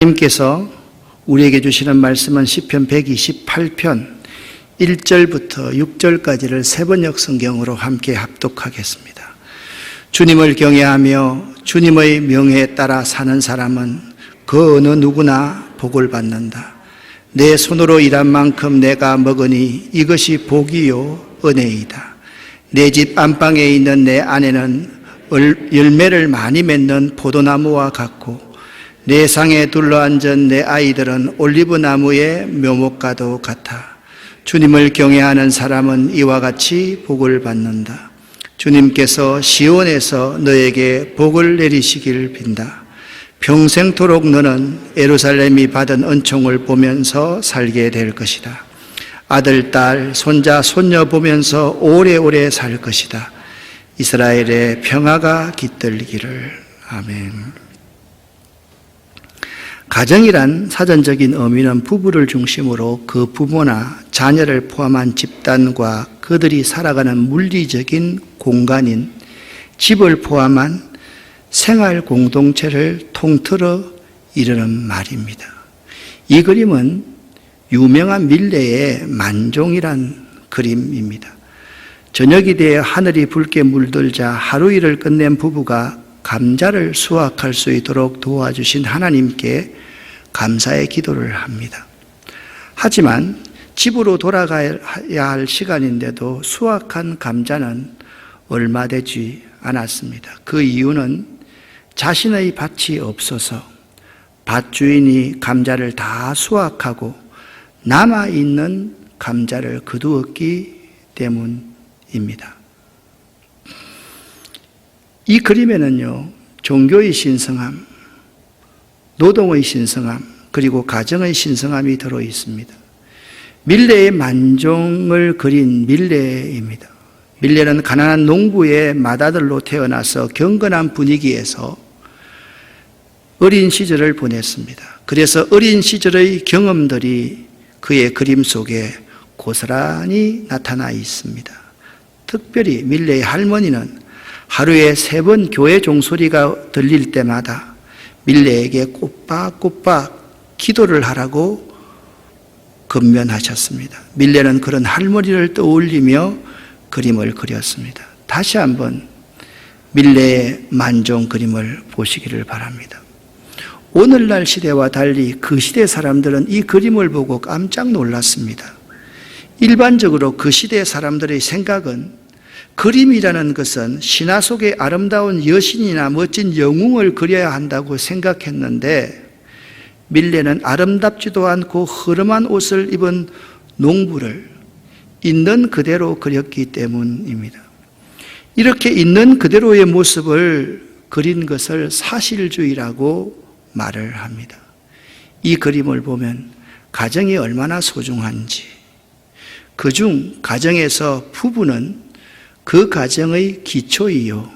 하나님께서 우리에게 주시는 말씀은 시편 128편 1절부터 6절까지를 세번역 성경으로 함께 합독하겠습니다. 주님을 경외하며 주님의 명예에 따라 사는 사람은 그 어느 누구나 복을 받는다. 내 손으로 일한 만큼 내가 먹으니 이것이 복이요 은혜이다. 내 집 안방에 있는 내 아내는 열매를 많이 맺는 포도나무와 같고 내 상에 둘러앉은 내 아이들은 올리브 나무의 묘목과도 같아. 주님을 경외하는 사람은 이와 같이 복을 받는다. 주님께서 시온에서 너에게 복을 내리시길 빈다. 평생토록 너는 예루살렘이 받은 은총을 보면서 살게 될 것이다. 아들, 딸, 손자, 손녀 보면서 오래오래 살 것이다. 이스라엘의 평화가 깃들기를. 아멘. 가정이란 사전적인 의미는 부부를 중심으로 그 부모나 자녀를 포함한 집단과 그들이 살아가는 물리적인 공간인 집을 포함한 생활 공동체를 통틀어 이르는 말입니다. 이 그림은 유명한 밀레의 만종이란 그림입니다. 저녁이 되어 하늘이 붉게 물들자 하루 일을 끝낸 부부가 감자를 수확할 수 있도록 도와주신 하나님께 감사의 기도를 합니다. 하지만 집으로 돌아가야 할 시간인데도 수확한 감자는 얼마 되지 않았습니다. 그 이유는 자신의 밭이 없어서 밭 주인이 감자를 다 수확하고 남아있는 감자를 거두었기 때문입니다. 이 그림에는요, 종교의 신성함, 노동의 신성함, 그리고 가정의 신성함이 들어 있습니다. 밀레의 만종을 그린 밀레입니다. 밀레는 가난한 농부의 맏아들로 태어나서 경건한 분위기에서 어린 시절을 보냈습니다. 그래서 어린 시절의 경험들이 그의 그림 속에 고스란히 나타나 있습니다. 특별히 밀레의 할머니는 하루에 3번 교회 종소리가 들릴 때마다 밀레에게 꼬박꼬박 기도를 하라고 권면하셨습니다. 밀레는 그런 할머니를 떠올리며 그림을 그렸습니다. 다시 한번 밀레의 만종 그림을 보시기를 바랍니다. 오늘날 시대와 달리 그 시대 사람들은 이 그림을 보고 깜짝 놀랐습니다. 일반적으로 그 시대 사람들의 생각은 그림이라는 것은 신화 속의 아름다운 여신이나 멋진 영웅을 그려야 한다고 생각했는데 밀레는 아름답지도 않고 허름한 옷을 입은 농부를 있는 그대로 그렸기 때문입니다. 이렇게 있는 그대로의 모습을 그린 것을 사실주의라고 말을 합니다. 이 그림을 보면 가정이 얼마나 소중한지, 그중 가정에서 부부는 그 가정의 기초이요,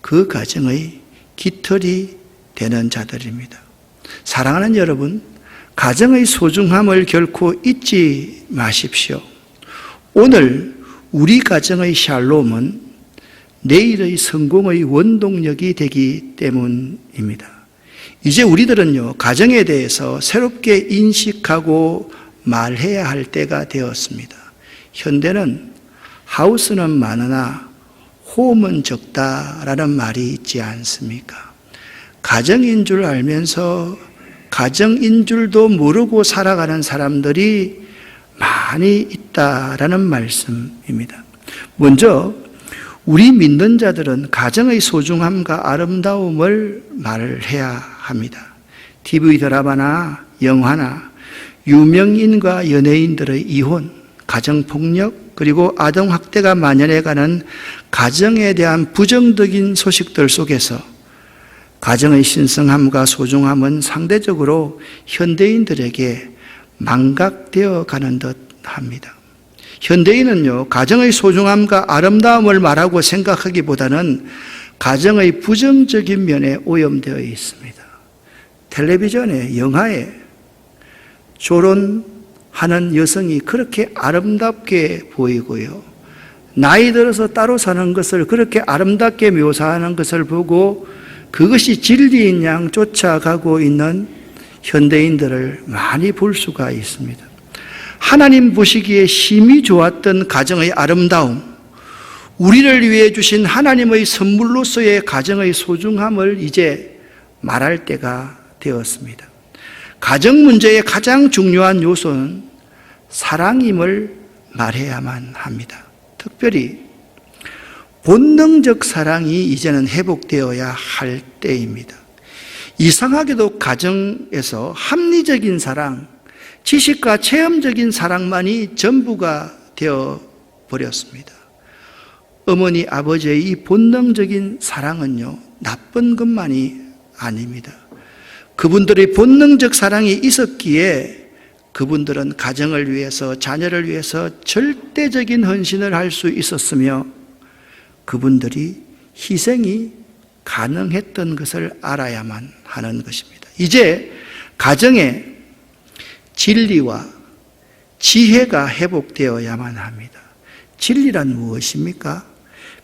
그 가정의 깃털이 되는 자들입니다. 사랑하는 여러분, 가정의 소중함을 결코 잊지 마십시오. 오늘 우리 가정의 샬롬은 내일의 성공의 원동력이 되기 때문입니다. 이제 우리들은요, 가정에 대해서 새롭게 인식하고 말해야 할 때가 되었습니다. 현대는 하우스는 많으나 홈은 적다라는 말이 있지 않습니까? 가정인 줄 알면서 가정인 줄도 모르고 살아가는 사람들이 많이 있다라는 말씀입니다. 먼저 우리 믿는 자들은 가정의 소중함과 아름다움을 말을 해야 합니다. TV 드라마나 영화나 유명인과 연예인들의 이혼, 가정폭력, 그리고 아동학대가 만연해가는 가정에 대한 부정적인 소식들 속에서 가정의 신성함과 소중함은 상대적으로 현대인들에게 망각되어 가는 듯 합니다. 현대인은요, 가정의 소중함과 아름다움을 말하고 생각하기보다는 가정의 부정적인 면에 오염되어 있습니다. 텔레비전에, 영화에 조론하는 여성이 그렇게 아름답게 보이고요, 나이 들어서 따로 사는 것을 그렇게 아름답게 묘사하는 것을 보고 그것이 진리인 양 쫓아가고 있는 현대인들을 많이 볼 수가 있습니다. 하나님 보시기에 심히 좋았던 가정의 아름다움, 우리를 위해 주신 하나님의 선물로서의 가정의 소중함을 이제 말할 때가 되었습니다. 가정 문제의 가장 중요한 요소는 사랑임을 말해야만 합니다. 특별히 본능적 사랑이 이제는 회복되어야 할 때입니다. 이상하게도 가정에서 합리적인 사랑, 지식과 체험적인 사랑만이 전부가 되어 버렸습니다. 어머니, 아버지의 이 본능적인 사랑은요, 나쁜 것만이 아닙니다. 그분들의 본능적 사랑이 있었기에 그분들은 가정을 위해서, 자녀를 위해서 절대적인 헌신을 할 수 있었으며 그분들이 희생이 가능했던 것을 알아야만 하는 것입니다. 이제 가정에 진리와 지혜가 회복되어야만 합니다. 진리란 무엇입니까?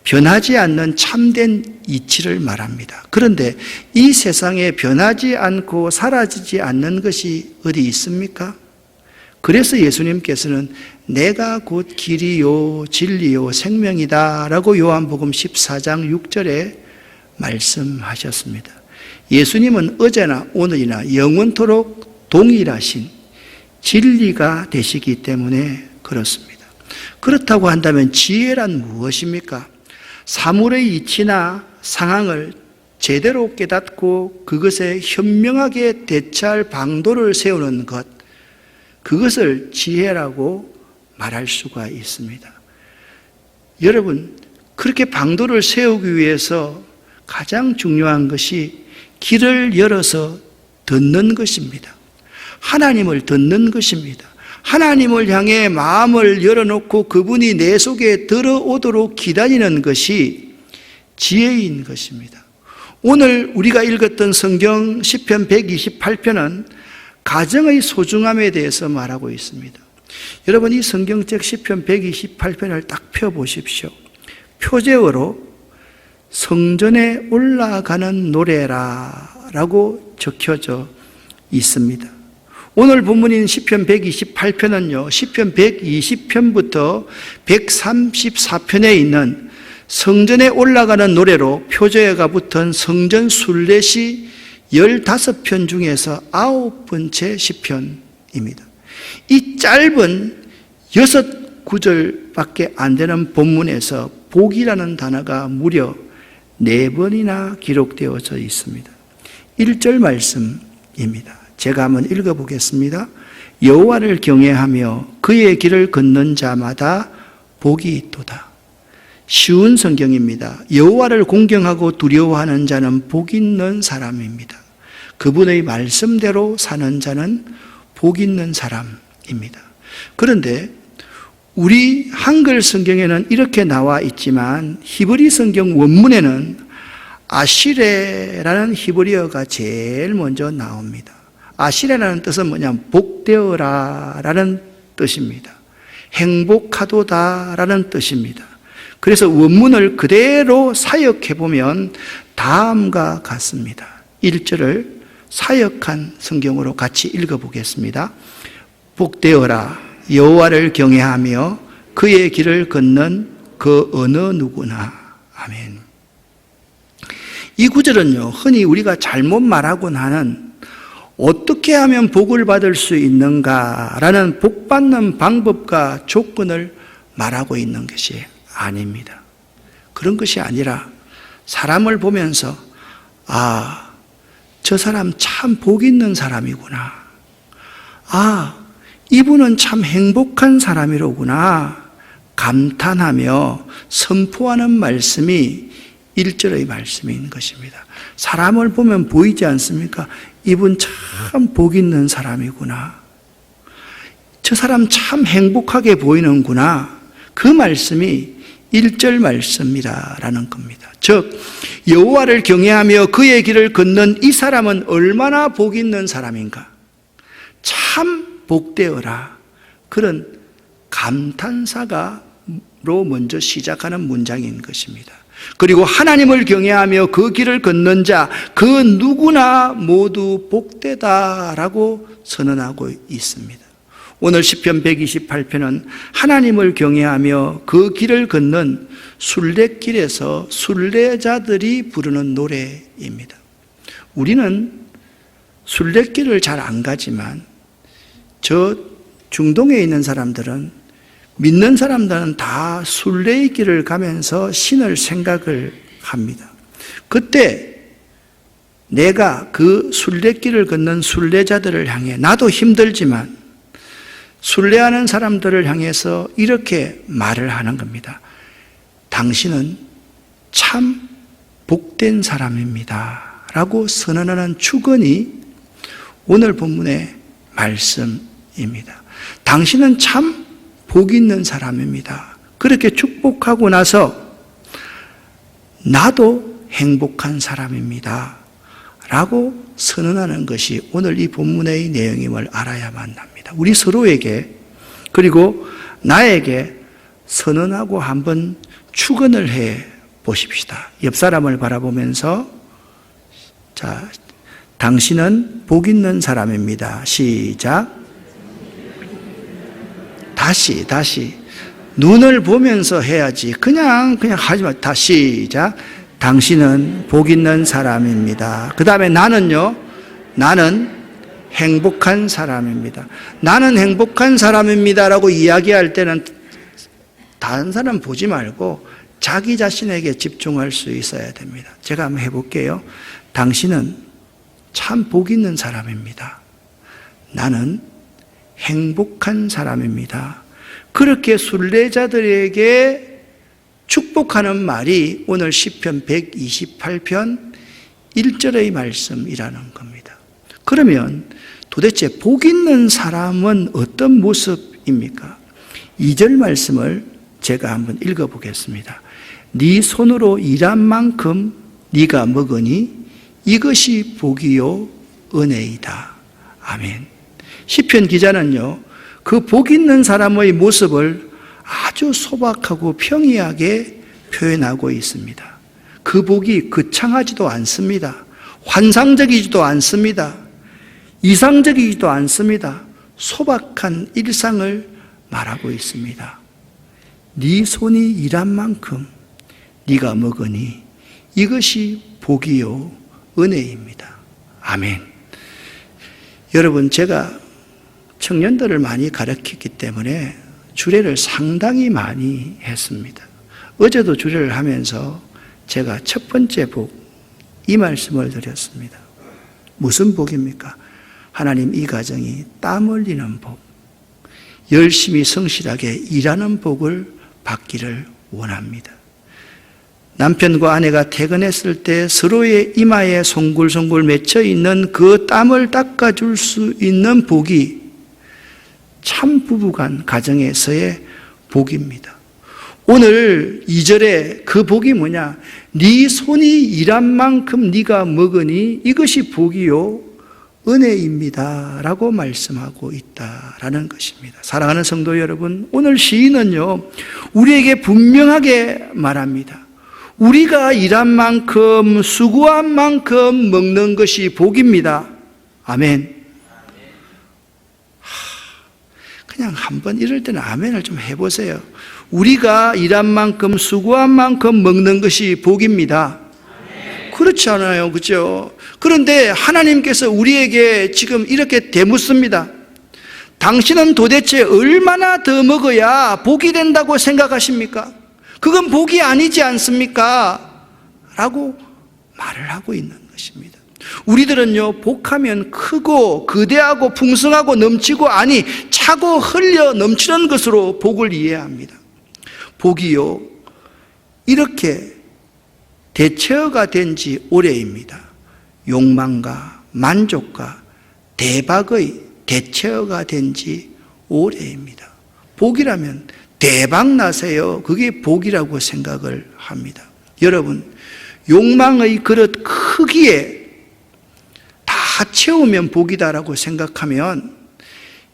변하지 않는 참된 이치를 말합니다. 그런데 이 세상에 변하지 않고 사라지지 않는 것이 어디 있습니까? 그래서 예수님께서는 내가 곧 길이요 진리요 생명이다 라고 요한복음 14장 6절에 말씀하셨습니다. 예수님은 어제나 오늘이나 영원토록 동일하신 진리가 되시기 때문에 그렇습니다. 그렇다고 한다면 지혜란 무엇입니까? 사물의 이치나 상황을 제대로 깨닫고 그것에 현명하게 대처할 방도를 세우는 것, 그것을 지혜라고 말할 수가 있습니다. 여러분, 그렇게 방도를 세우기 위해서 가장 중요한 것이 길을 열어서 듣는 것입니다. 하나님을 듣는 것입니다. 하나님을 향해 마음을 열어놓고 그분이 내 속에 들어오도록 기다리는 것이 지혜인 것입니다. 오늘 우리가 읽었던 성경 시편 128편은 가정의 소중함에 대해서 말하고 있습니다. 여러분, 이 성경책 시편 128편을 딱 펴보십시오. 표제어로 성전에 올라가는 노래라 라고 적혀져 있습니다. 오늘 본문인 시편 128편은요, 시편 120편부터 134편에 있는 성전에 올라가는 노래로 표제어가 붙은 성전 순례시 15편 중에서 9번째 시편입니다. 이 짧은 6구절밖에 안 되는 본문에서 복이라는 단어가 무려 4번이나 기록되어져 있습니다. 1절 말씀입니다. 제가 한번 읽어보겠습니다. 여호와를 경외하며 그의 길을 걷는 자마다 복이 있도다. 쉬운 성경입니다. 여호와를 공경하고 두려워하는 자는 복 있는 사람입니다. 그분의 말씀대로 사는 자는 복 있는 사람입니다. 그런데 우리 한글 성경에는 이렇게 나와 있지만 히브리 성경 원문에는 아시레라는 히브리어가 제일 먼저 나옵니다. 아시레라는 뜻은 뭐냐면 복되어라 라는 뜻입니다. 행복하도다 라는 뜻입니다. 그래서 원문을 그대로 사역해 보면 다음과 같습니다. 1절을 사역한 성경으로 같이 읽어보겠습니다. 복되어라 여호와를 경외하며 그의 길을 걷는 그 어느 누구나. 아멘. 이 구절은요, 흔히 우리가 잘못 말하곤 하는 어떻게 하면 복을 받을 수 있는가라는 복 받는 방법과 조건을 말하고 있는 것이 아닙니다. 그런 것이 아니라 사람을 보면서 아, 저 사람 참 복 있는 사람이구나. 아, 이분은 참 행복한 사람이로구나. 감탄하며 선포하는 말씀이 1절의 말씀인 것입니다. 사람을 보면 보이지 않습니까? 이분 참 복 있는 사람이구나. 저 사람 참 행복하게 보이는구나. 그 말씀이 1절 말씀이라는 겁니다. 즉 여호와를 경외하며 그의 길을 걷는 이 사람은 얼마나 복 있는 사람인가. 참 복되어라. 그런 감탄사가로 먼저 시작하는 문장인 것입니다. 그리고 하나님을 경외하며 그 길을 걷는 자, 그 누구나 모두 복되다라고 선언하고 있습니다. 오늘 시편 128편은 하나님을 경외하며 그 길을 걷는 순례길에서 순례자들이 부르는 노래입니다. 우리는 순례길을 잘 안 가지만 저 중동에 있는 사람들은, 믿는 사람들은 다 순례의 길을 가면서 신을 생각을 합니다. 그때 내가 그 순례길을 걷는 순례자들을 향해, 나도 힘들지만 순례하는 사람들을 향해서 이렇게 말을 하는 겁니다. 당신은 참 복된 사람입니다 라고 선언하는 축언이 오늘 본문의 말씀입니다. 당신은 참 복 있는 사람입니다. 그렇게 축복하고 나서 나도 행복한 사람입니다 라고 선언하는 것이 오늘 이 본문의 내용임을 알아야만 합니다. 우리 서로에게, 그리고 나에게 선언하고 한번 축언을 해 보십시다. 옆 사람을 바라보면서, 자, 당신은 복 있는 사람입니다. 시작. 다시 눈을 보면서 해야지. 그냥 하지 마. 다시 시작. 당신은 복 있는 사람입니다. 그 다음에 나는요, 나는 행복한 사람입니다. 나는 행복한 사람입니다라고 이야기할 때는 다른 사람 보지 말고 자기 자신에게 집중할 수 있어야 됩니다. 제가 한번 해볼게요. 당신은 참 복 있는 사람입니다. 나는 행복한 사람입니다. 그렇게 순례자들에게 축복하는 말이 오늘 시편 128편 1절의 말씀이라는 겁니다. 그러면 도대체 복 있는 사람은 어떤 모습입니까? 2절 말씀을 제가 한번 읽어보겠습니다. 네 손으로 일한 만큼 네가 먹으니 이것이 복이요 은혜이다. 아멘. 시편 기자는요, 그 복 있는 사람의 모습을 아주 소박하고 평이하게 표현하고 있습니다. 그 복이 거창하지도 않습니다. 환상적이지도 않습니다. 이상적이지도 않습니다. 소박한 일상을 말하고 있습니다. 네 손이 일한 만큼 네가 먹으니 이것이 복이요 은혜입니다. 아멘. 여러분, 제가 청년들을 많이 가르쳤기 때문에 주례를 상당히 많이 했습니다. 어제도 주례를 하면서 제가 첫 번째 복, 이 말씀을 드렸습니다. 무슨 복입니까? 하나님, 이 가정이 땀 흘리는 복, 열심히 성실하게 일하는 복을 받기를 원합니다. 남편과 아내가 퇴근했을 때 서로의 이마에 송글송글 맺혀 있는 그 땀을 닦아줄 수 있는 복이 참 부부간 가정에서의 복입니다. 오늘 2절에 그 복이 뭐냐? 네 손이 일한 만큼 네가 먹으니 이것이 복이요 은혜입니다 라고 말씀하고 있다라는 것입니다. 사랑하는 성도 여러분, 오늘 시인은요, 우리에게 분명하게 말합니다. 우리가 일한 만큼, 수고한 만큼 먹는 것이 복입니다. 아멘. 그냥 한번 이럴 때는 아멘을 좀 해보세요. 우리가 일한 만큼, 수고한 만큼 먹는 것이 복입니다. 그렇지 않아요, 그렇죠? 그런데 하나님께서 우리에게 지금 이렇게 되묻습니다. 당신은 도대체 얼마나 더 먹어야 복이 된다고 생각하십니까? 그건 복이 아니지 않습니까? 라고 말을 하고 있는 것입니다. 우리들은요, 복하면 크고 거대하고 풍성하고 넘치고, 아니 차고 흘려 넘치는 것으로 복을 이해합니다. 복이요, 이렇게 대체어가 된 지 오래입니다. 욕망과 만족과 대박의 대체어가 된 지 오래입니다. 복이라면 대박 나세요, 그게 복이라고 생각을 합니다. 여러분, 욕망의 그릇 크기에 다 채우면 복이다라고 생각하면,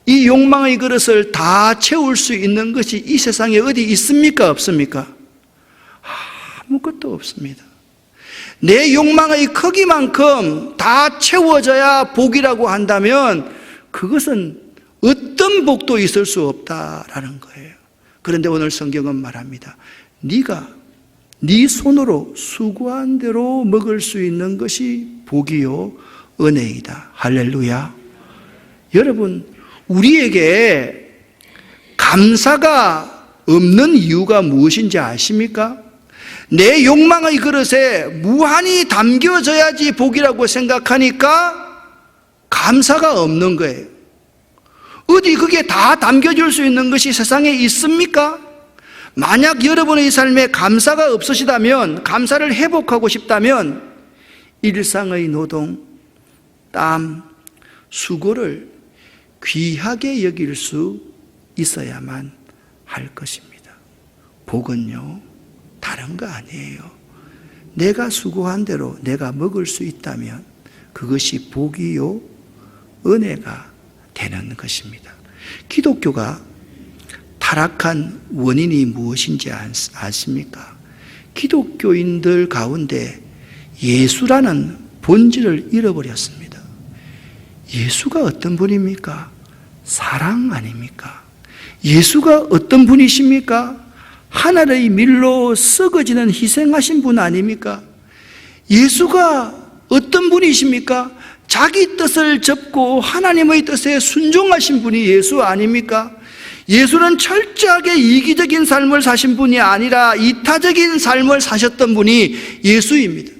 이 욕망의 그릇을 다 채울 수 있는 것이 이 세상에 어디 있습니까? 없습니까? 아무것도 없습니다. 내 욕망의 크기만큼 다 채워져야 복이라고 한다면 그것은 어떤 복도 있을 수 없다라는 거예요. 그런데 오늘 성경은 말합니다. 네가 네 손으로 수고한 대로 먹을 수 있는 것이 복이요 은혜이다. 할렐루야. 여러분, 우리에게 감사가 없는 이유가 무엇인지 아십니까? 내 욕망의 그릇에 무한히 담겨져야지 복이라고 생각하니까 감사가 없는 거예요. 어디 그게 다 담겨질 수 있는 것이 세상에 있습니까? 만약 여러분의 삶에 감사가 없으시다면, 감사를 회복하고 싶다면 일상의 노동, 땀, 수고를 귀하게 여길 수 있어야만 할 것입니다. 복은요, 다른 거 아니에요. 내가 수고한 대로 내가 먹을 수 있다면 그것이 복이요 은혜가 되는 것입니다. 기독교가 타락한 원인이 무엇인지 아십니까? 기독교인들 가운데 예수라는 본질을 잃어버렸습니다. 예수가 어떤 분입니까? 사랑 아닙니까? 예수가 어떤 분이십니까? 하늘의 밀로 썩어지는 희생하신 분 아닙니까? 예수가 어떤 분이십니까? 자기 뜻을 접고 하나님의 뜻에 순종하신 분이 예수 아닙니까? 예수는 철저하게 이기적인 삶을 사신 분이 아니라 이타적인 삶을 사셨던 분이 예수입니다.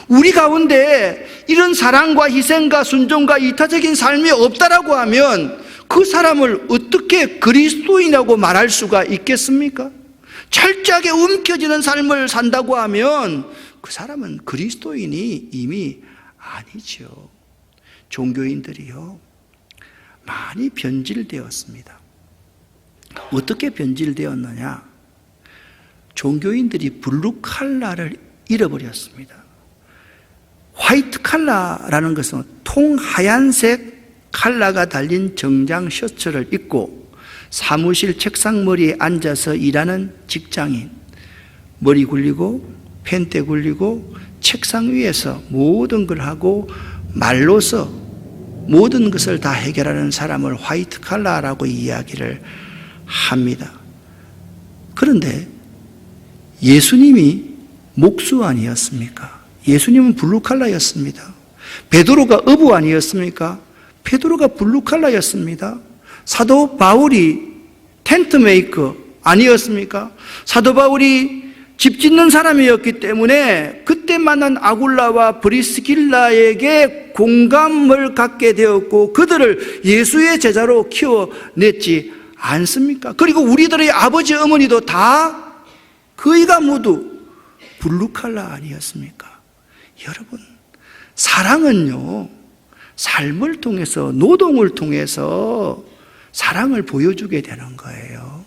우리 가운데 이런 사랑과 희생과 순종과 이타적인 삶이 없다라고 하면 그 사람을 어떻게 그리스도인이라고 말할 수가 있겠습니까? 철저하게 움켜쥐는 삶을 산다고 하면 그 사람은 그리스도인이 이미 아니죠. 종교인들이요, 많이 변질되었습니다. 어떻게 변질되었느냐? 종교인들이 블루 칼라를 잃어버렸습니다. 화이트 칼라라는 것은 통하얀색 칼라가 달린 정장 셔츠를 입고 사무실 책상머리에 앉아서 일하는 직장인, 머리 굴리고 펜대 굴리고 책상 위에서 모든 걸 하고 말로서 모든 것을 다 해결하는 사람을 화이트 칼라라고 이야기를 합니다. 그런데 예수님이 목수 아니었습니까? 예수님은 블루 칼라였습니다. 베드로가 어부 아니었습니까? 베드로가 블루 칼라였습니다. 사도 바울이 텐트 메이커 아니었습니까? 사도 바울이 집 짓는 사람이었기 때문에 그때 만난 아굴라와 브리스길라에게 공감을 갖게 되었고 그들을 예수의 제자로 키워냈지 않습니까? 그리고 우리들의 아버지 어머니도 다 거의가 모두 블루 칼라 아니었습니까? 여러분, 사랑은요, 삶을 통해서, 노동을 통해서 사랑을 보여주게 되는 거예요.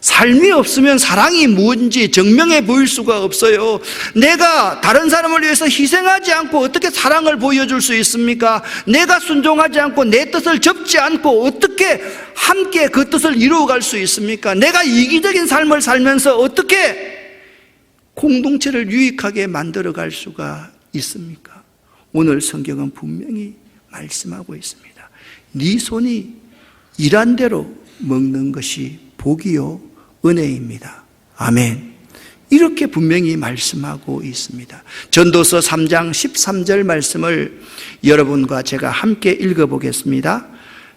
삶이 없으면 사랑이 뭔지 증명해 보일 수가 없어요. 내가 다른 사람을 위해서 희생하지 않고 어떻게 사랑을 보여줄 수 있습니까? 내가 순종하지 않고 내 뜻을 접지 않고 어떻게 함께 그 뜻을 이루어갈 수 있습니까? 내가 이기적인 삶을 살면서 어떻게 공동체를 유익하게 만들어갈 수가 있습니까? 오늘 성경은 분명히 말씀하고 있습니다. 네 손이 일한 대로 먹는 것이 복이요 은혜입니다. 아멘. 이렇게 분명히 말씀하고 있습니다. 전도서 3장 13절 말씀을 여러분과 제가 함께 읽어보겠습니다.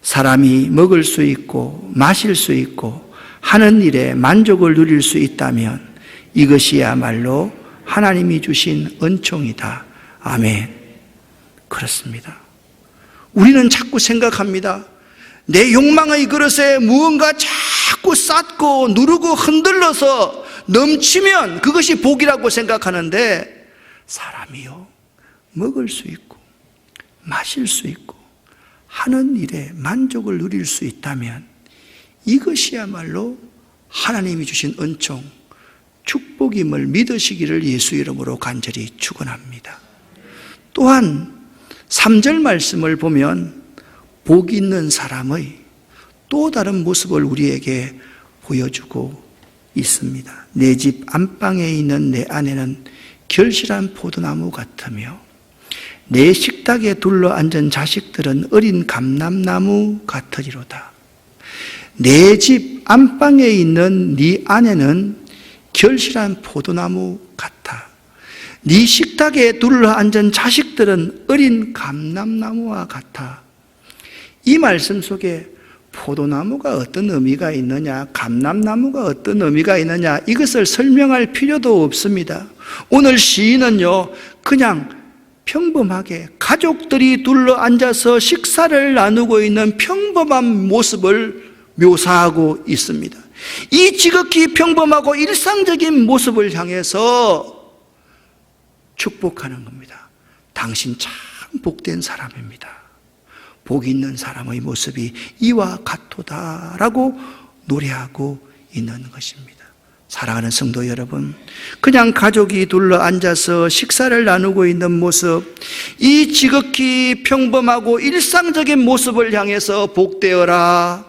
사람이 먹을 수 있고 마실 수 있고 하는 일에 만족을 누릴 수 있다면 이것이야말로 하나님이 주신 은총이다. 아멘. 그렇습니다. 우리는 자꾸 생각합니다. 내 욕망의 그릇에 무언가 자꾸 쌓고 누르고 흔들러서 넘치면 그것이 복이라고 생각하는데 사람이요, 먹을 수 있고 마실 수 있고 하는 일에 만족을 누릴 수 있다면 이것이야말로 하나님이 주신 은총, 축복임을 믿으시기를 예수 이름으로 간절히 축원합니다. 또한 3절 말씀을 보면 복 있는 사람의 또 다른 모습을 우리에게 보여주고 있습니다. 내 집 안방에 있는 내 아내는 결실한 포도나무 같으며 내 식탁에 둘러앉은 자식들은 어린 감람나무 같으리로다. 내 집 안방에 있는 네 아내는 결실한 포도나무 같아. 네 식탁에 둘러앉은 자식들은 어린 감람나무와 같아. 이 말씀 속에 포도나무가 어떤 의미가 있느냐, 감람나무가 어떤 의미가 있느냐, 이것을 설명할 필요도 없습니다. 오늘 시인은요, 그냥 평범하게 가족들이 둘러앉아서 식사를 나누고 있는 평범한 모습을 묘사하고 있습니다. 이 지극히 평범하고 일상적인 모습을 향해서 축복하는 겁니다. 당신 참 복된 사람입니다. 복 있는 사람의 모습이 이와 같도다라고 노래하고 있는 것입니다. 사랑하는 성도 여러분, 그냥 가족이 둘러앉아서 식사를 나누고 있는 모습, 이 지극히 평범하고 일상적인 모습을 향해서 복되어라,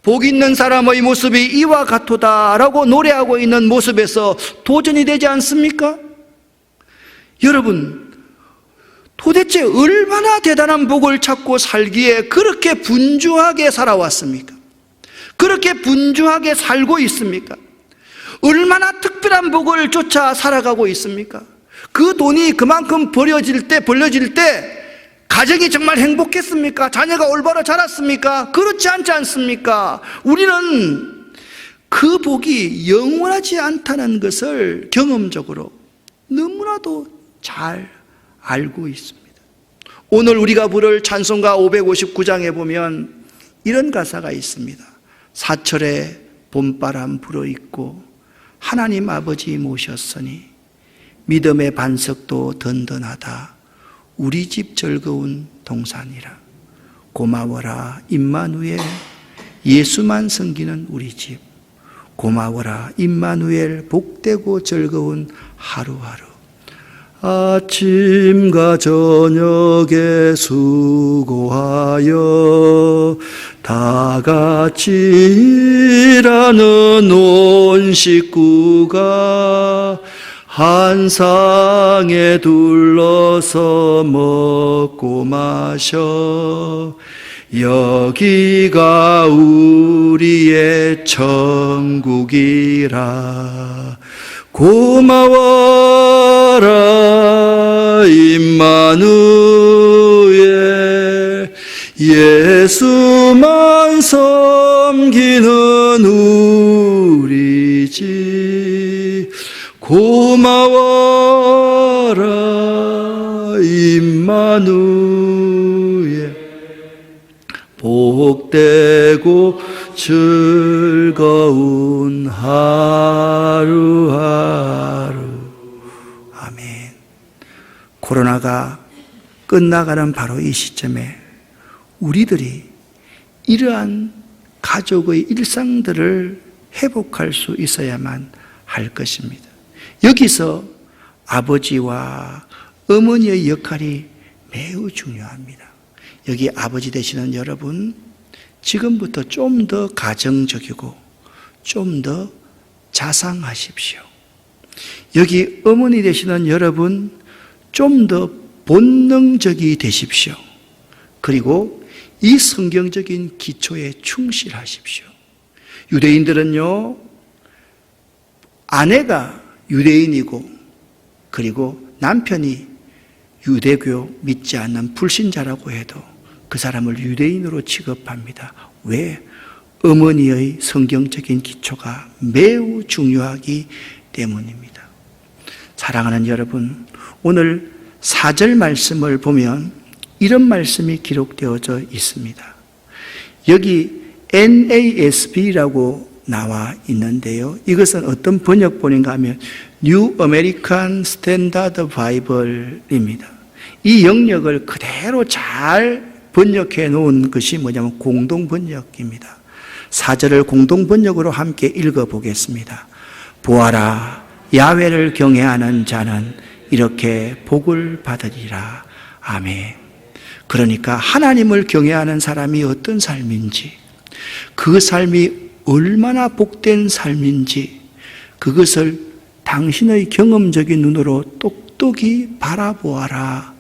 복 있는 사람의 모습이 이와 같도다라고 노래하고 있는 모습에서 도전이 되지 않습니까? 여러분, 도대체 얼마나 대단한 복을 찾고 살기에 그렇게 분주하게 살아왔습니까? 그렇게 분주하게 살고 있습니까? 얼마나 특별한 복을 쫓아 살아가고 있습니까? 그 돈이 그만큼 벌어질 때 가정이 정말 행복했습니까? 자녀가 올바로 자랐습니까? 그렇지 않지 않습니까? 우리는 그 복이 영원하지 않다는 것을 경험적으로 너무나도 잘 알고 있습니다. 오늘 우리가 부를 찬송가 559장에 보면 이런 가사가 있습니다. 사철에 봄바람 불어있고 하나님 아버지 모셨으니 믿음의 반석도 든든하다. 우리 집 즐거운 동산이라. 고마워라 임마누엘, 예수만 섬기는 우리 집. 고마워라 임마누엘, 복되고 즐거운 하루하루. 아침과 저녁에 수고하여 다 같이 일하는 온 식구가 한 상에 둘러서 먹고 마셔. 여기가 우리의 천국이라. 고마워라 임마누엘, 예수만 섬기는 우리 집. 고마워라 임마누엘, 복되고 즐거운 하루하루. 아멘. 코로나가 끝나가는 바로 이 시점에 우리들이 이러한 가족의 일상들을 회복할 수 있어야만 할 것입니다. 여기서 아버지와 어머니의 역할이 매우 중요합니다. 여기 아버지 되시는 여러분, 지금부터 좀 더 가정적이고 좀 더 자상하십시오. 여기 어머니 되시는 여러분, 좀 더 본능적이 되십시오. 그리고 이 성경적인 기초에 충실하십시오. 유대인들은요, 아내가 유대인이고 그리고 남편이 유대교 믿지 않는 불신자라고 해도 그 사람을 유대인으로 취급합니다. 왜? 어머니의 성경적인 기초가 매우 중요하기 때문입니다. 사랑하는 여러분, 오늘 4절 말씀을 보면 이런 말씀이 기록되어져 있습니다. 여기 NASB라고 나와 있는데요, 이것은 어떤 번역본인가 하면 New American Standard Bible입니다. 이 영역을 그대로 잘 번역해 놓은 것이 뭐냐면 공동번역입니다. 4절을 공동번역으로 함께 읽어보겠습니다. 보아라, 야훼를 경외하는 자는 이렇게 복을 받으리라. 아멘. 그러니까 하나님을 경외하는 사람이 어떤 삶인지, 그 삶이 얼마나 복된 삶인지, 그것을 당신의 경험적인 눈으로 똑똑히 바라보아라.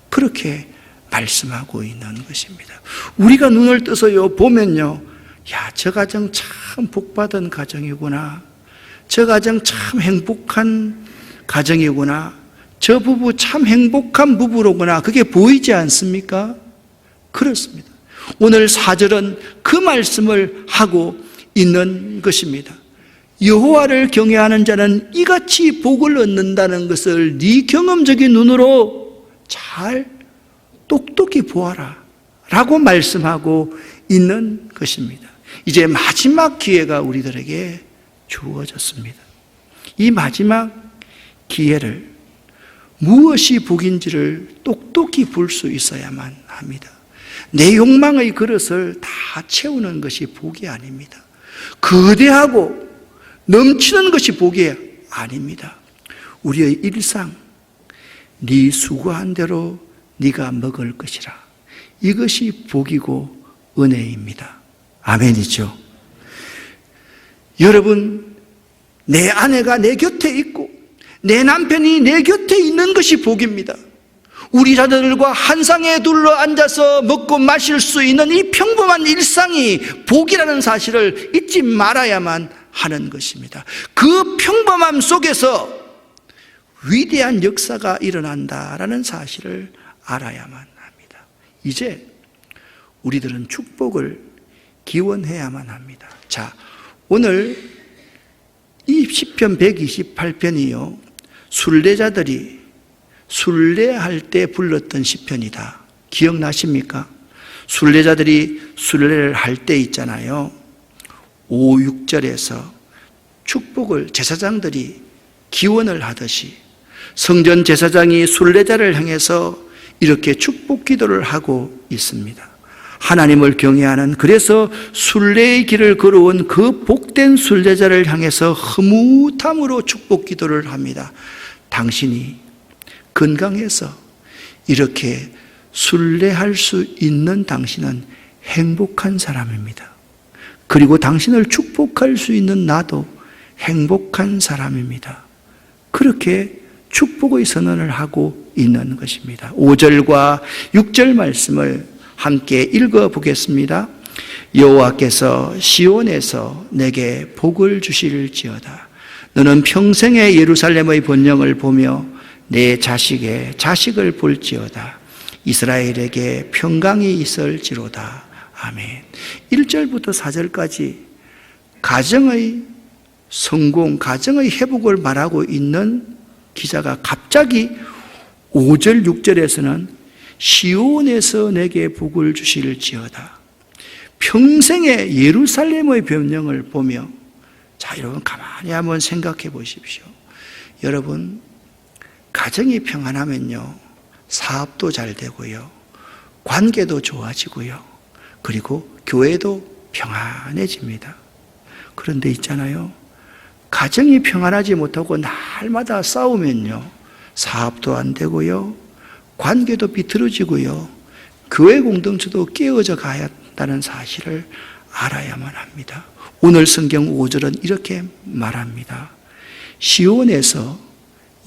그렇게 말씀하고 있는 것입니다. 우리가 눈을 떠서요 보면요, 야, 저 가정 참 복받은 가정이구나, 저 가정 참 행복한 가정이구나, 저 부부 참 행복한 부부로구나, 그게 보이지 않습니까? 그렇습니다. 오늘 4절은 그 말씀을 하고 있는 것입니다. 여호와를 경외하는 자는 이같이 복을 얻는다는 것을 네 경험적인 눈으로 잘 똑똑히 보아라 라고 말씀하고 있는 것입니다. 이제 마지막 기회가 우리들에게 주어졌습니다. 이 마지막 기회를 무엇이 복인지를 똑똑히 볼 수 있어야만 합니다. 내 욕망의 그릇을 다 채우는 것이 복이 아닙니다. 거대하고 넘치는 것이 복이 아닙니다. 우리의 일상, 네 수고한 대로 네가 먹을 것이라, 이것이 복이고 은혜입니다. 아멘이죠. 여러분, 내 아내가 내 곁에 있고 내 남편이 내 곁에 있는 것이 복입니다. 우리 자녀들과 한 상에 둘러 앉아서 먹고 마실 수 있는 이 평범한 일상이 복이라는 사실을 잊지 말아야만 하는 것입니다. 그 평범함 속에서 위대한 역사가 일어난다라는 사실을 알아야만 합니다. 이제 우리들은 축복을 기원해야만 합니다. 자, 오늘 이 시편 128편이요, 순례자들이 순례할 때 불렀던 시편이다. 기억나십니까? 순례자들이 순례를 할 때 있잖아요, 5, 6절에서 축복을 제사장들이 기원을 하듯이 성전 제사장이 순례자를 향해서 이렇게 축복 기도를 하고 있습니다. 하나님을 경외하는, 그래서 순례의 길을 걸어온 그 복된 순례자를 향해서 흐뭇함으로 축복 기도를 합니다. 당신이 건강해서 이렇게 순례할 수 있는 당신은 행복한 사람입니다. 그리고 당신을 축복할 수 있는 나도 행복한 사람입니다. 그렇게 축복의 선언을 하고 있는 것입니다. 5절과 6절 말씀을 함께 읽어보겠습니다. 여호와께서 시온에서 내게 복을 주실지어다. 너는 평생에 예루살렘의 번영을 보며 내 자식의 자식을 볼지어다. 이스라엘에게 평강이 있을지로다. 아멘. 1절부터 4절까지 가정의 성공, 가정의 회복을 말하고 있는 기자가 갑자기 5절, 6절에서는 시온에서 내게 복을 주실지어다. 평생의 예루살렘의 변형을 보며, 자, 여러분 가만히 한번 생각해 보십시오. 여러분, 가정이 평안하면요, 사업도 잘 되고요, 관계도 좋아지고요, 그리고 교회도 평안해집니다. 그런데 있잖아요, 가정이 평안하지 못하고 날마다 싸우면요, 사업도 안 되고요, 관계도 비틀어지고요, 교회 공동체도 깨어져 가야 한다는 사실을 알아야만 합니다. 오늘 성경 5절은 이렇게 말합니다. 시온에서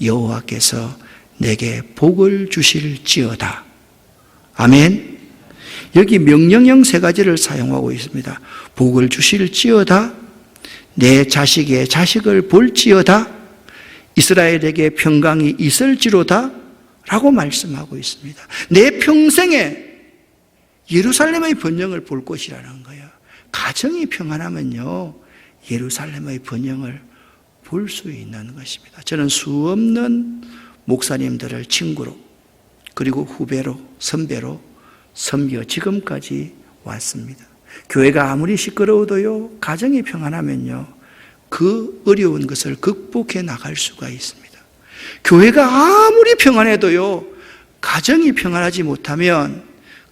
여호와께서 내게 복을 주실지어다. 아멘. 여기 명령형 3가지를 사용하고 있습니다. 복을 주실지어다, 내 자식의 자식을 볼지어다, 이스라엘에게 평강이 있을지로다 라고 말씀하고 있습니다. 내 평생에 예루살렘의 번영을 볼 것이라는 거예요. 가정이 평안하면요, 예루살렘의 번영을 볼 수 있는 것입니다. 저는 수없는 목사님들을 친구로, 그리고 후배로, 선배로 섬겨 지금까지 왔습니다. 교회가 아무리 시끄러워도요, 가정이 평안하면요, 그 어려운 것을 극복해 나갈 수가 있습니다. 교회가 아무리 평안해도요, 가정이 평안하지 못하면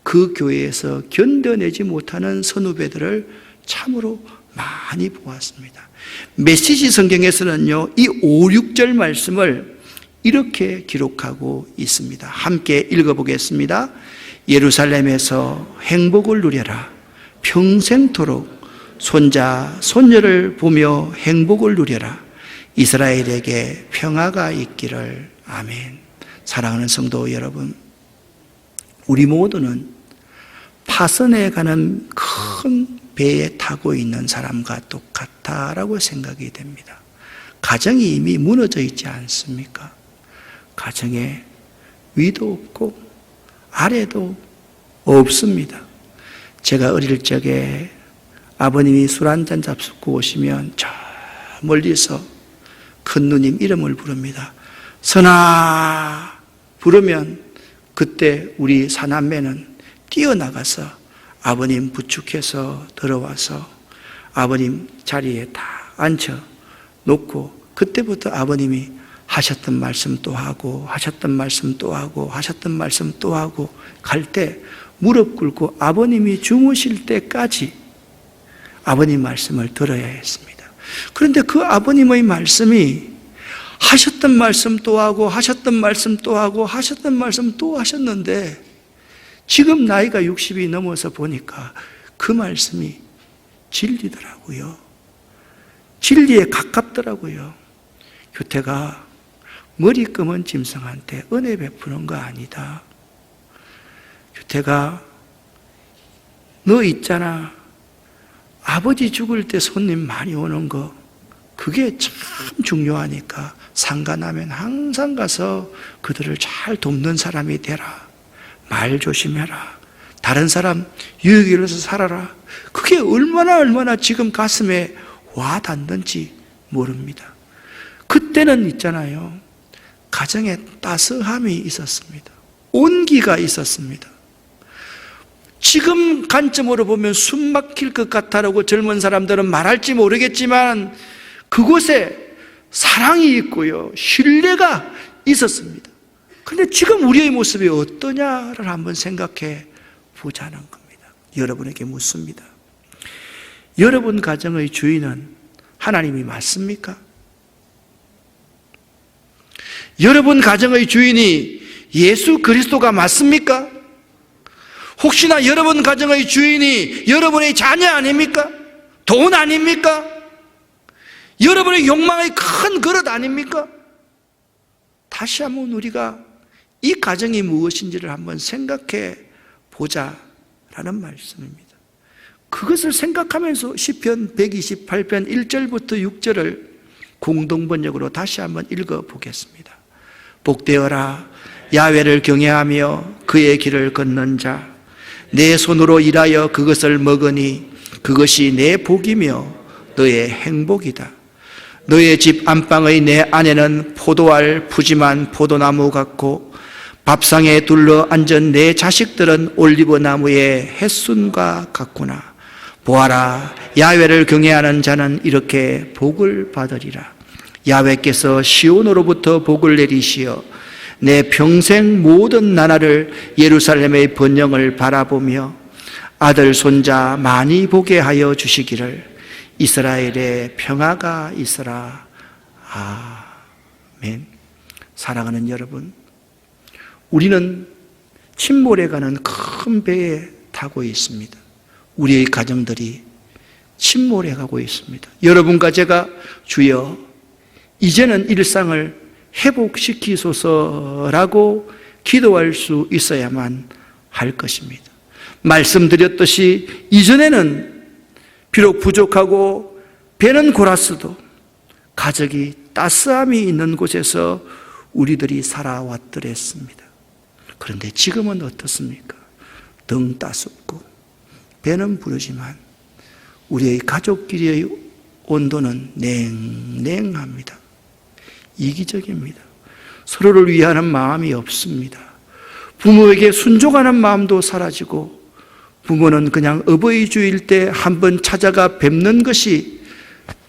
그 교회에서 견뎌내지 못하는 선후배들을 참으로 많이 보았습니다. 메시지 성경에서는요, 이 5, 6절 말씀을 이렇게 기록하고 있습니다. 함께 읽어보겠습니다. 예루살렘에서 행복을 누려라. 평생토록 손자, 손녀를 보며 행복을 누려라. 이스라엘에게 평화가 있기를. 아멘. 사랑하는 성도 여러분, 우리 모두는 파선해 가는 큰 배에 타고 있는 사람과 똑같다라고 생각이 됩니다. 가정이 이미 무너져 있지 않습니까? 가정에 위도 없고 아래도 없습니다. 제가 어릴 적에 아버님이 술 한잔 잡수고 오시면 저 멀리서 큰 누님 이름을 부릅니다. 선아 부르면 그때 우리 사남매는 뛰어나가서 아버님 부축해서 들어와서 아버님 자리에 다 앉혀 놓고 그때부터 아버님이 하셨던 말씀 또 하고 하셨던 말씀 또 하고 하셨던 말씀 또 하고 갈 때 무릎 꿇고 아버님이 주무실 때까지 아버님 말씀을 들어야 했습니다. 그런데 그 아버님의 말씀이 하셨던 말씀 또 하고 하셨던 말씀 또 하고 하셨던 말씀 또 하셨는데 지금 나이가 60이 넘어서 보니까 그 말씀이 진리더라고요. 진리에 가깝더라고요. 규태가 머리 검은 짐승한테 은혜 베푸는 거 아니다. 규태가 너 있잖아. 아버지 죽을 때 손님 많이 오는 거 그게 참 중요하니까 상가 나면 항상 가서 그들을 잘 돕는 사람이 되라. 말 조심해라. 다른 사람 유익을 위해서 살아라. 그게 얼마나 지금 가슴에 와 닿는지 모릅니다. 그때는 있잖아요. 가정에 따스함이 있었습니다. 온기가 있었습니다. 지금 관점으로 보면 숨 막힐 것 같다라고 젊은 사람들은 말할지 모르겠지만 그곳에 사랑이 있고요. 신뢰가 있었습니다. 그런데 지금 우리의 모습이 어떠냐를 한번 생각해 보자는 겁니다. 여러분에게 묻습니다. 여러분 가정의 주인은 하나님이 맞습니까? 여러분 가정의 주인이 예수 그리스도가 맞습니까? 혹시나 여러분 가정의 주인이 여러분의 자녀 아닙니까? 돈 아닙니까? 여러분의 욕망의 큰 그릇 아닙니까? 다시 한번 우리가 이 가정이 무엇인지를 한번 생각해 보자라는 말씀입니다. 그것을 생각하면서 시편 128편 1절부터 6절을 공동번역으로 다시 한번 읽어보겠습니다. 복되어라 야훼를 경외하며 그의 길을 걷는 자, 내 손으로 일하여 그것을 먹으니 그것이 내 복이며 너의 행복이다. 너의 집 안방의 내 아내는 포도알 푸짐한 포도나무 같고 밥상에 둘러 앉은 내 자식들은 올리브 나무의 햇순과 같구나. 보아라, 야훼를 경외하는 자는 이렇게 복을 받으리라. 야훼께서 시온으로부터 복을 내리시어 내 평생 모든 나라를 예루살렘의 번영을 바라보며 아들 손자 많이 보게 하여 주시기를. 이스라엘의 평화가 있으라. 아멘. 사랑하는 여러분, 우리는 침몰해 가는 큰 배에 타고 있습니다. 우리의 가정들이 침몰해 가고 있습니다. 여러분과 제가 주여 이제는 일상을 회복시키소서라고 기도할 수 있어야만 할 것입니다. 말씀드렸듯이 이전에는 비록 부족하고 배는 골았어도 가족이 따스함이 있는 곳에서 우리들이 살아왔더랬습니다. 그런데 지금은 어떻습니까? 등 따숩고 배는 부르지만 우리의 가족끼리의 온도는 냉랭합니다. 이기적입니다. 서로를 위하는 마음이 없습니다. 부모에게 순종하는 마음도 사라지고 부모는 그냥 어버이 주일 때 한 번 찾아가 뵙는 것이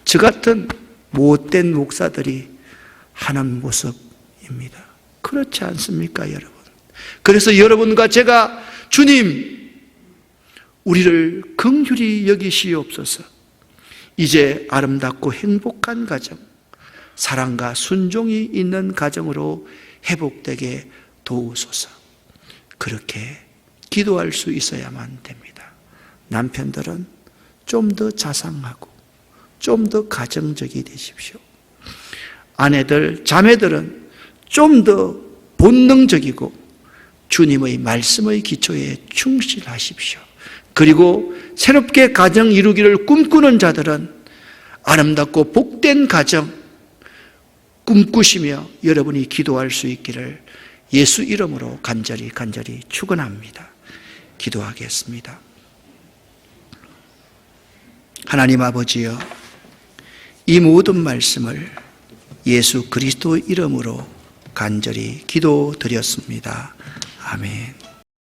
저 같은 못된 목사들이 하는 모습입니다. 그렇지 않습니까, 여러분? 그래서 여러분과 제가 주님, 우리를 긍휼히 여기시옵소서. 이제 아름답고 행복한 가정, 사랑과 순종이 있는 가정으로 회복되게 도우소서. 그렇게 기도할 수 있어야만 됩니다. 남편들은 좀 더 자상하고 좀 더 가정적이 되십시오. 아내들, 자매들은 좀 더 본능적이고 주님의 말씀의 기초에 충실하십시오. 그리고 새롭게 가정 이루기를 꿈꾸는 자들은 아름답고 복된 가정 꿈꾸시며 여러분이 기도할 수 있기를 예수 이름으로 간절히 축원합니다. 기도하겠습니다. 하나님 아버지여, 이 모든 말씀을 예수 그리스도 이름으로 간절히 기도드렸습니다. 아멘.